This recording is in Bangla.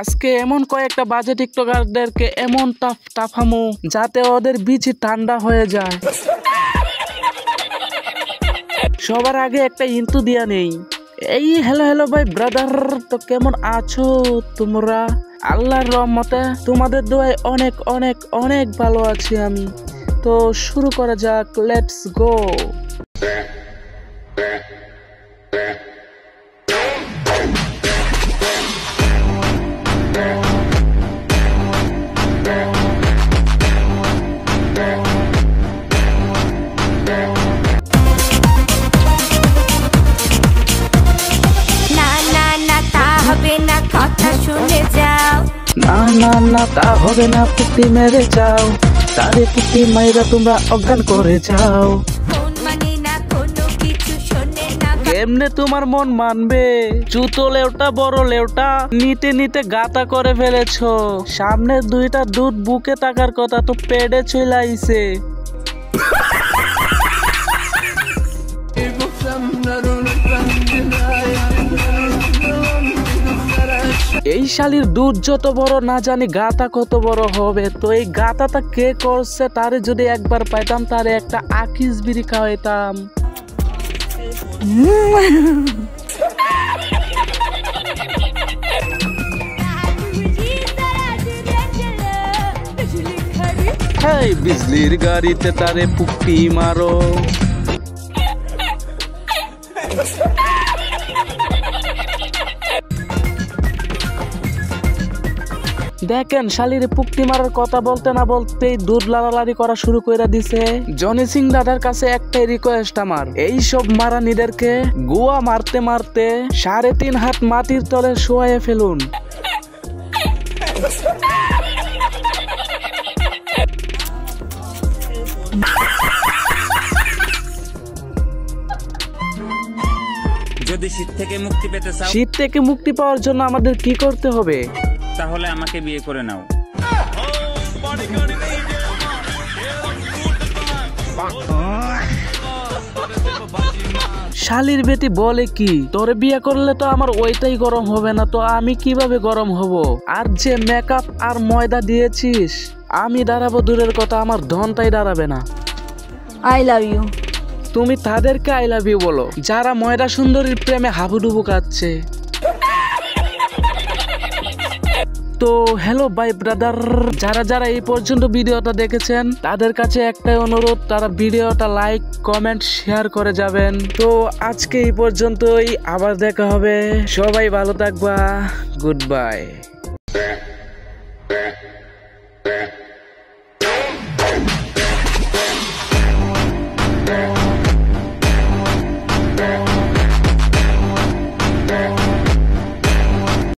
আজকে এমন কয়েকটা বাজে টিকটকারদেরকে এমন টাফামু যাতে ওদের বিচি ঠান্ডা হয়ে যায়। সবার আগে একটা ইন্টু দিয়া নেই। এই হ্যালো ভাই ব্রাদার, তো কেমন আছো তোমরা? আল্লাহর রহমতে তোমাদের দোয়ায় অনেক অনেক অনেক ভালো আছি আমি। তো শুরু করা যাক, লেটস গো। না তা হবে না, পুটি মেরে যাও, তারে পুটি মাইরা তোমরা অজ্ঞান করে যাও। এমনে তোমার মন মানবে? জুতো লেউটা বড় লেউটা নিতে নিতে গাতা করে ফেলেছো। সামনে দুইটা দুধ বুকে থাকার কথা তো পেডে চলে আইছে। এই শালির দুধ যত বড় না জানি গাতা কত বড় হবে। তো এই গাতাটা কে করছে তারে যদি একবার পাইতাম, তারে একটা আকিস বিড়ি খাওয়াইতাম। হেই বিজলির গাড়িতে তারে পুক্তি মারো। দেখেন শালিরে পুক্তি মারার কথা বলতে না বলতেই দুধ লাড়ালাড়ি করা শুরু করে দিছে। জনি সিং দাদার কাছে একটাই রিকোয়েস্ট আমার, এই সব মারানিদেরকে গুয়া মারতে মারতে 3.5 হাত মাটির তলে শোয়াইয়ে ফেলুন। যদি শীত থেকে মুক্তি পেতে চাও, শীত থেকে মুক্তি পাওয়ার জন্য আমাদের কি করতে হবে? তাহলে আমাকে বিয়ে করে নাও। শালির বেটি বলে কি, তোরে বিয়ে করলে তো আমার ওইটাই গরম হবে না, তো আমি কিভাবে গরম হব? আর যে মেকআপ আর ময়দা দিয়েছিস, আমি দাঁড়াবো দূরের কথা, আমার ধনটাই দাঁড়াবে না। I love you. তুমি তাদেরকে আই লাভ ইউ বলো যারা ময়দা সুন্দরীর প্রেমে হাবুডুবু কাচ্ছে। তো হ্যালো ভাই ব্রাদার, যারা এই পর্যন্ত ভিডিওটা দেখেছেন তাদের কাছে একটাই অনুরোধ, তারা ভিডিওটা লাইক কমেন্ট শেয়ার করে যাবেন। তো আজকে এই পর্যন্তই, আবার দেখা হবে। সবাই ভালো থাকবা, গুড বাই।